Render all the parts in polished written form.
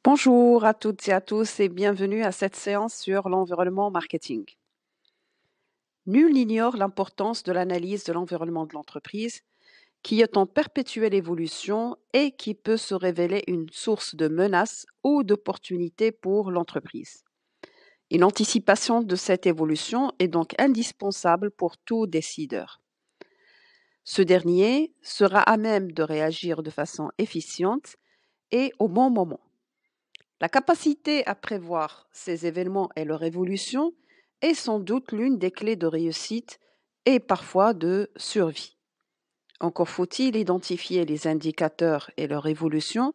Bonjour à toutes et à tous et bienvenue à cette séance sur l'environnement marketing. Nul n'ignore l'importance de l'analyse de l'environnement de l'entreprise qui est en perpétuelle évolution et qui peut se révéler une source de menaces ou d'opportunités pour l'entreprise. Une anticipation de cette évolution est donc indispensable pour tout décideur. Ce dernier sera à même de réagir de façon efficiente et au bon moment. La capacité à prévoir ces événements et leur évolution est sans doute l'une des clés de réussite et parfois de survie. Encore faut-il identifier les indicateurs et leur évolution,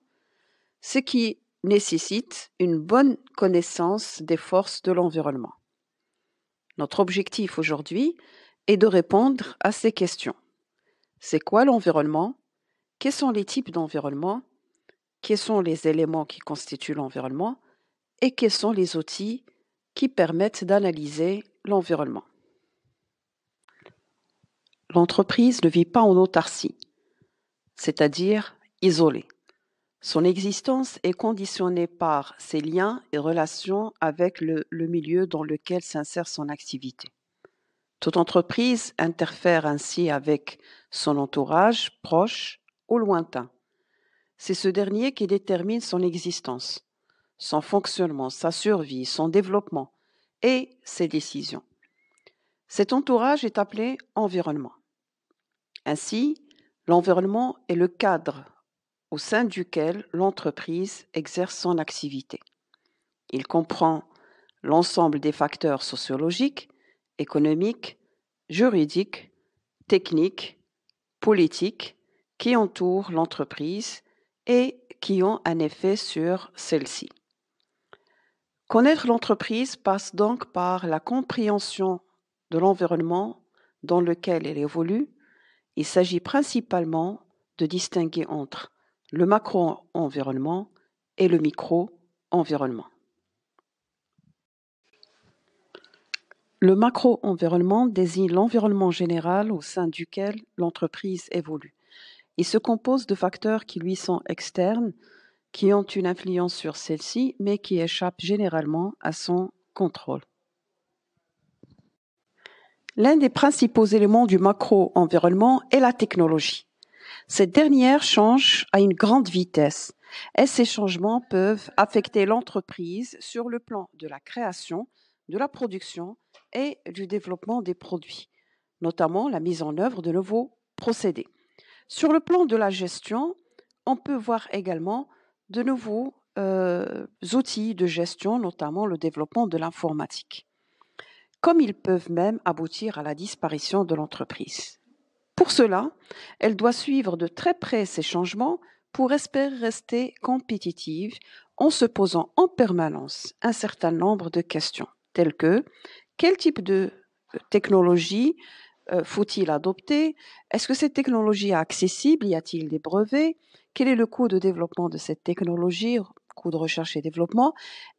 ce qui nécessite une bonne connaissance des forces de l'environnement. Notre objectif aujourd'hui est de répondre à ces questions. C'est quoi l'environnement? Quels sont les types d'environnement? Quels sont les éléments qui constituent l'environnement? Et quels sont les outils qui permettent d'analyser l'environnement. L'entreprise ne vit pas en autarcie, c'est-à-dire isolée. Son existence est conditionnée par ses liens et relations avec le milieu dans lequel s'insère son activité. Toute entreprise interfère ainsi avec son entourage proche ou lointain. C'est ce dernier qui détermine son existence, son fonctionnement, sa survie, son développement et ses décisions. Cet entourage est appelé environnement. Ainsi, l'environnement est le cadre au sein duquel l'entreprise exerce son activité. Il comprend l'ensemble des facteurs sociologiques, économiques, juridiques, techniques, politiques qui entourent l'entreprise et qui ont un effet sur celle-ci. Connaître l'entreprise passe donc par la compréhension de l'environnement dans lequel elle évolue. Il s'agit principalement de distinguer entre le macro-environnement et le micro-environnement. Le macro-environnement désigne l'environnement général au sein duquel l'entreprise évolue. Il se compose de facteurs qui lui sont externes, qui ont une influence sur celle-ci, mais qui échappent généralement à son contrôle. L'un des principaux éléments du macro-environnement est la technologie. Cette dernière change à une grande vitesse et ces changements peuvent affecter l'entreprise sur le plan de la création, de la production et du développement des produits, notamment la mise en œuvre de nouveaux procédés. Sur le plan de la gestion, on peut voir également de nouveaux outils de gestion, notamment le développement de l'informatique, comme ils peuvent même aboutir à la disparition de l'entreprise. Pour cela, elle doit suivre de très près ces changements pour espérer rester compétitive en se posant en permanence un certain nombre de questions, telles que quel type de technologie faut-il adopter? Est-ce que cette technologie est accessible? Y a-t-il des brevets? Quel est le coût de développement de cette technologie, coût de recherche et développement?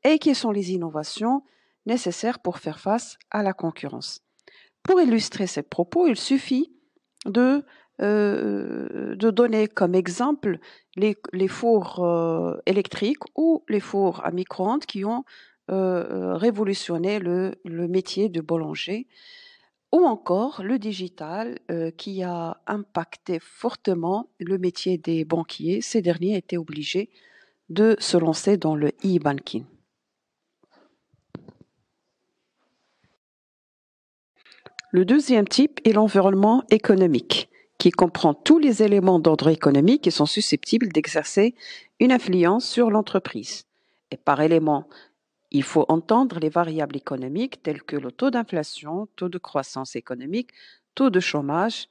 Et quelles sont les innovations nécessaires pour faire face à la concurrence? Pour illustrer ces propos, il suffit de donner comme exemple les fours électriques ou les fours à micro-ondes qui ont révolutionné le métier de boulanger, ou encore le digital qui a impacté fortement le métier des banquiers. Ces derniers étaient obligés de se lancer dans le e-banking. Le deuxième type est l'environnement économique, qui comprend tous les éléments d'ordre économique qui sont susceptibles d'exercer une influence sur l'entreprise. Et par élément, il faut entendre les variables économiques telles que le taux d'inflation, taux de croissance économique, taux de chômage.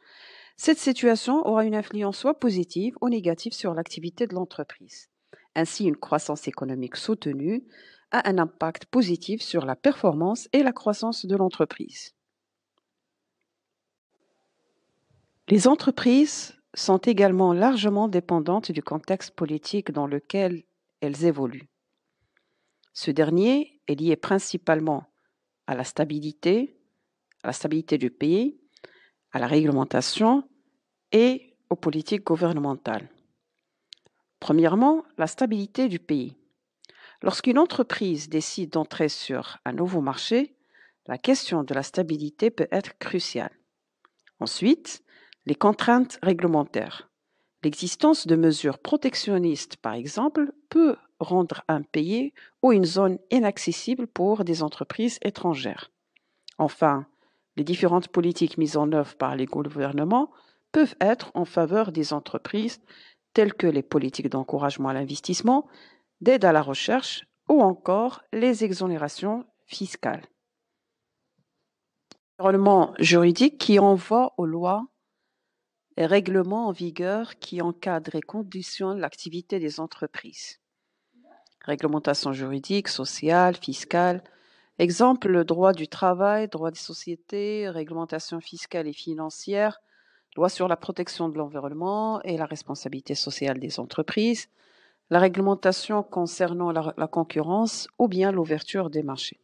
Cette situation aura une influence soit positive ou négative sur l'activité de l'entreprise. Ainsi, une croissance économique soutenue a un impact positif sur la performance et la croissance de l'entreprise. Les entreprises sont également largement dépendantes du contexte politique dans lequel elles évoluent. Ce dernier est lié principalement à la stabilité du pays, à la réglementation et aux politiques gouvernementales. Premièrement, la stabilité du pays. Lorsqu'une entreprise décide d'entrer sur un nouveau marché, la question de la stabilité peut être cruciale. Ensuite, les contraintes réglementaires. L'existence de mesures protectionnistes, par exemple, peut rendre un pays ou une zone inaccessible pour des entreprises étrangères. Enfin, les différentes politiques mises en œuvre par les gouvernements peuvent être en faveur des entreprises, telles que les politiques d'encouragement à l'investissement, d'aide à la recherche ou encore les exonérations fiscales. L'environnement juridique qui envoie aux lois et règlements en vigueur qui encadrent et conditionnent l'activité des entreprises. Réglementation juridique, sociale, fiscale. Exemple, le droit du travail, droit des sociétés, réglementation fiscale et financière, loi sur la protection de l'environnement et la responsabilité sociale des entreprises, la réglementation concernant la concurrence ou bien l'ouverture des marchés.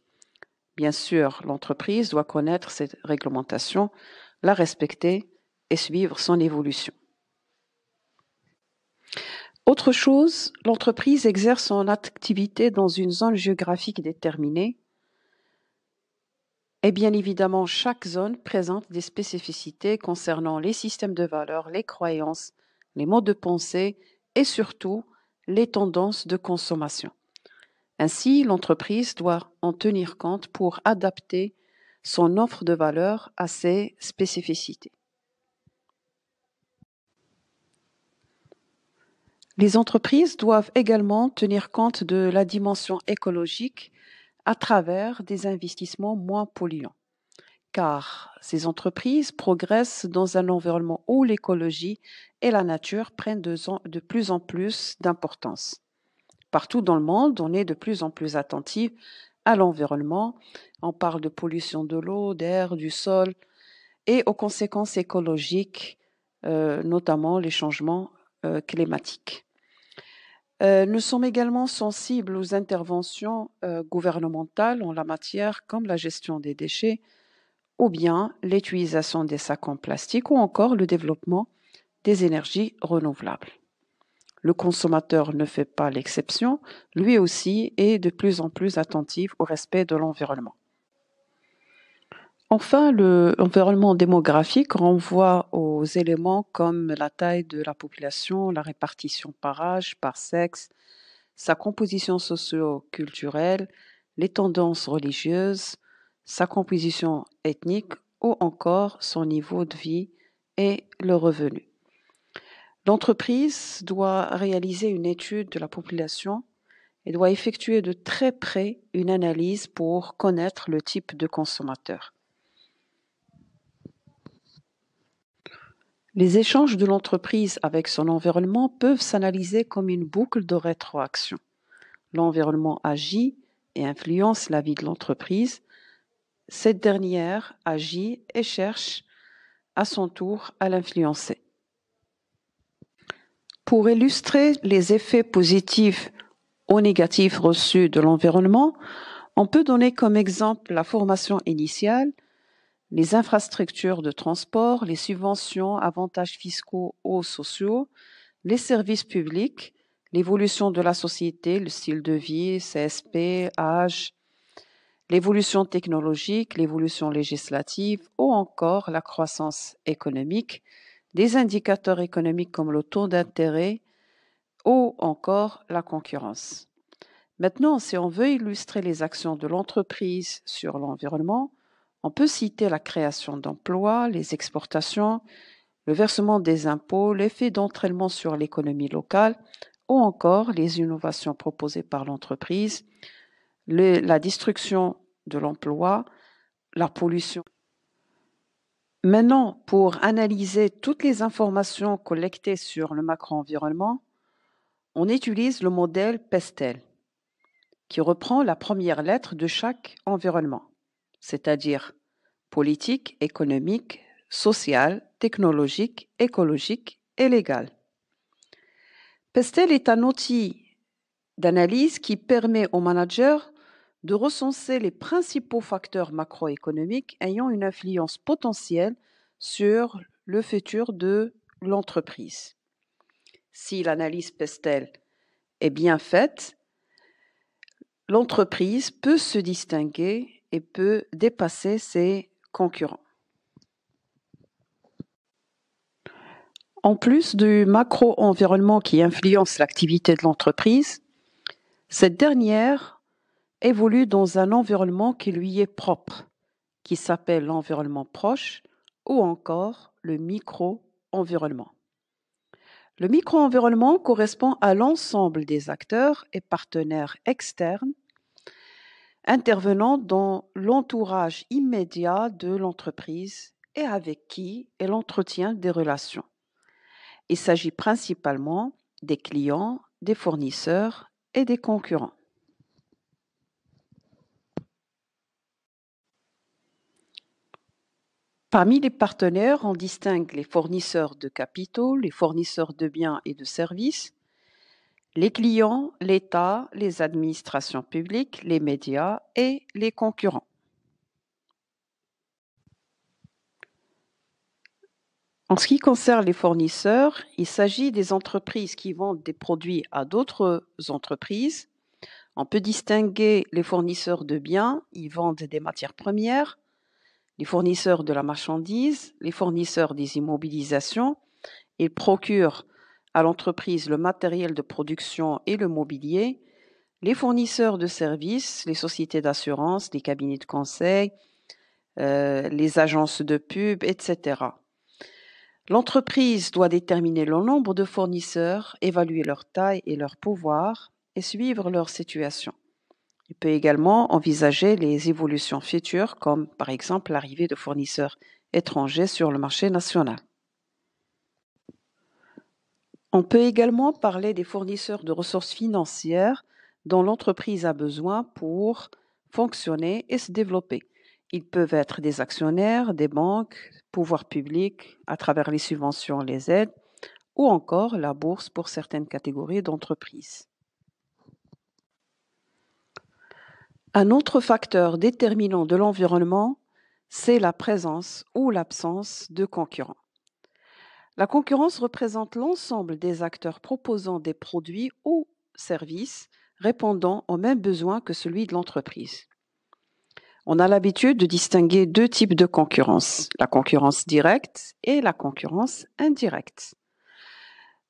Bien sûr, l'entreprise doit connaître cette réglementation, la respecter et suivre son évolution. Autre chose, l'entreprise exerce son activité dans une zone géographique déterminée et bien évidemment, chaque zone présente des spécificités concernant les systèmes de valeurs, les croyances, les modes de pensée et surtout les tendances de consommation. Ainsi, l'entreprise doit en tenir compte pour adapter son offre de valeur à ces spécificités. Les entreprises doivent également tenir compte de la dimension écologique à travers des investissements moins polluants, car ces entreprises progressent dans un environnement où l'écologie et la nature prennent de plus en plus d'importance. Partout dans le monde, on est de plus en plus attentif à l'environnement. On parle de pollution de l'eau, d'air, du sol et aux conséquences écologiques, notamment les changements climatiques. Nous sommes également sensibles aux interventions gouvernementales en la matière, comme la gestion des déchets, ou bien l'utilisation des sacs en plastique, ou encore le développement des énergies renouvelables. Le consommateur ne fait pas l'exception, lui aussi est de plus en plus attentif au respect de l'environnement. Enfin, l'environnement démographique renvoie aux éléments comme la taille de la population, la répartition par âge, par sexe, sa composition socio-culturelle, les tendances religieuses, sa composition ethnique ou encore son niveau de vie et le revenu. L'entreprise doit réaliser une étude de la population et doit effectuer de très près une analyse pour connaître le type de consommateur. Les échanges de l'entreprise avec son environnement peuvent s'analyser comme une boucle de rétroaction. L'environnement agit et influence la vie de l'entreprise. Cette dernière agit et cherche à son tour à l'influencer. Pour illustrer les effets positifs ou négatifs reçus de l'environnement, on peut donner comme exemple la formation initiale, les infrastructures de transport, les subventions, avantages fiscaux ou sociaux, les services publics, l'évolution de la société, le style de vie, CSP, âge, l'évolution technologique, l'évolution législative ou encore la croissance économique, des indicateurs économiques comme le taux d'intérêt ou encore la concurrence. Maintenant, si on veut illustrer les actions de l'entreprise sur l'environnement, on peut citer la création d'emplois, les exportations, le versement des impôts, l'effet d'entraînement sur l'économie locale ou encore les innovations proposées par l'entreprise, la destruction de l'emploi, la pollution. Maintenant, pour analyser toutes les informations collectées sur le macro-environnement, on utilise le modèle PESTEL, qui reprend la première lettre de chaque environnement, c'est-à-dire politique, économique, social, technologique, écologique et légal. PESTEL est un outil d'analyse qui permet aux managers de recenser les principaux facteurs macroéconomiques ayant une influence potentielle sur le futur de l'entreprise. Si l'analyse PESTEL est bien faite, l'entreprise peut se distinguer et peut dépasser ses concurrents. En plus du macro-environnement qui influence l'activité de l'entreprise, cette dernière évolue dans un environnement qui lui est propre, qui s'appelle l'environnement proche ou encore le micro-environnement. Le micro-environnement correspond à l'ensemble des acteurs et partenaires externes intervenant dans l'entourage immédiat de l'entreprise et avec qui elle entretient des relations. Il s'agit principalement des clients, des fournisseurs et des concurrents. Parmi les partenaires, on distingue les fournisseurs de capitaux, les fournisseurs de biens et de services, les clients, l'État, les administrations publiques, les médias et les concurrents. En ce qui concerne les fournisseurs, il s'agit des entreprises qui vendent des produits à d'autres entreprises. On peut distinguer les fournisseurs de biens, ils vendent des matières premières, les fournisseurs de la marchandise, les fournisseurs des immobilisations, ils procurent à l'entreprise le matériel de production et le mobilier, les fournisseurs de services, les sociétés d'assurance, les cabinets de conseil, les agences de pub, etc. L'entreprise doit déterminer le nombre de fournisseurs, évaluer leur taille et leur pouvoir et suivre leur situation. Il peut également envisager les évolutions futures, comme par exemple l'arrivée de fournisseurs étrangers sur le marché national. On peut également parler des fournisseurs de ressources financières dont l'entreprise a besoin pour fonctionner et se développer. Ils peuvent être des actionnaires, des banques, pouvoirs publics à travers les subventions, les aides, ou encore la bourse pour certaines catégories d'entreprises. Un autre facteur déterminant de l'environnement, c'est la présence ou l'absence de concurrents. La concurrence représente l'ensemble des acteurs proposant des produits ou services répondant aux mêmes besoins que celui de l'entreprise. On a l'habitude de distinguer deux types de concurrence, la concurrence directe et la concurrence indirecte.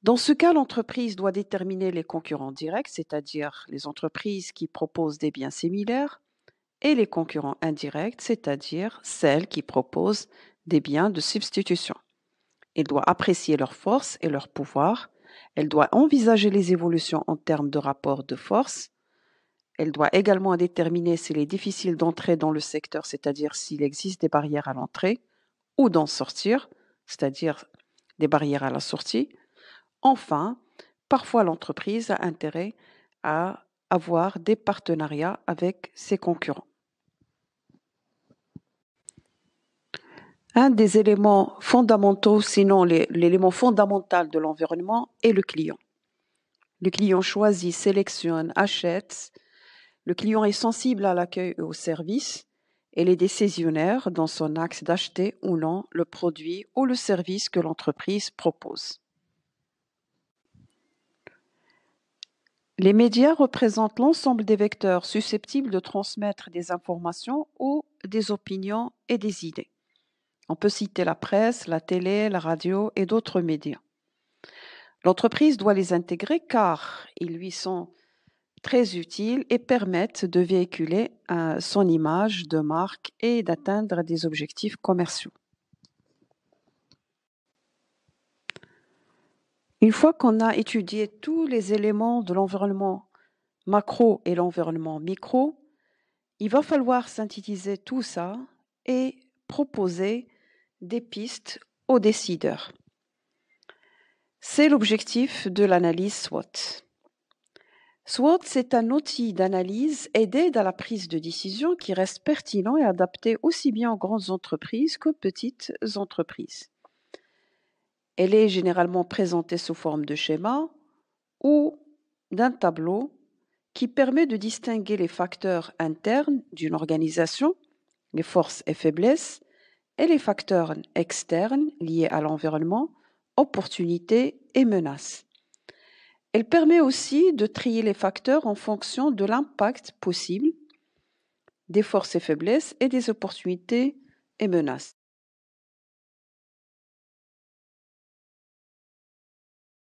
Dans ce cas, l'entreprise doit déterminer les concurrents directs, c'est-à-dire les entreprises qui proposent des biens similaires, et les concurrents indirects, c'est-à-dire celles qui proposent des biens de substitution. Elle doit apprécier leurs forces et leurs pouvoirs. Elle doit envisager les évolutions en termes de rapport de force. Elle doit également déterminer s'il est difficile d'entrer dans le secteur, c'est-à-dire s'il existe des barrières à l'entrée, ou d'en sortir, c'est-à-dire des barrières à la sortie. Enfin, parfois l'entreprise a intérêt à avoir des partenariats avec ses concurrents. Un des éléments fondamentaux, sinon l'élément fondamental de l'environnement, est le client. Le client choisit, sélectionne, achète. Le client est sensible à l'accueil et au service. Elle est décisionnaire dans son axe d'acheter ou non le produit ou le service que l'entreprise propose. Les médias représentent l'ensemble des vecteurs susceptibles de transmettre des informations ou des opinions et des idées. On peut citer la presse, la télé, la radio et d'autres médias. L'entreprise doit les intégrer car ils lui sont très utiles et permettent de véhiculer son image de marque et d'atteindre des objectifs commerciaux. Une fois qu'on a étudié tous les éléments de l'environnement macro et l'environnement micro, il va falloir synthétiser tout ça et proposer des pistes aux décideurs. C'est l'objectif de l'analyse SWOT. SWOT, c'est un outil d'analyse et d'aide à la prise de décision qui reste pertinent et adapté aussi bien aux grandes entreprises qu'aux petites entreprises. Elle est généralement présentée sous forme de schéma ou d'un tableau qui permet de distinguer les facteurs internes d'une organisation, les forces et faiblesses, et les facteurs externes liés à l'environnement, opportunités et menaces. Elle permet aussi de trier les facteurs en fonction de l'impact possible, des forces et faiblesses et des opportunités et menaces.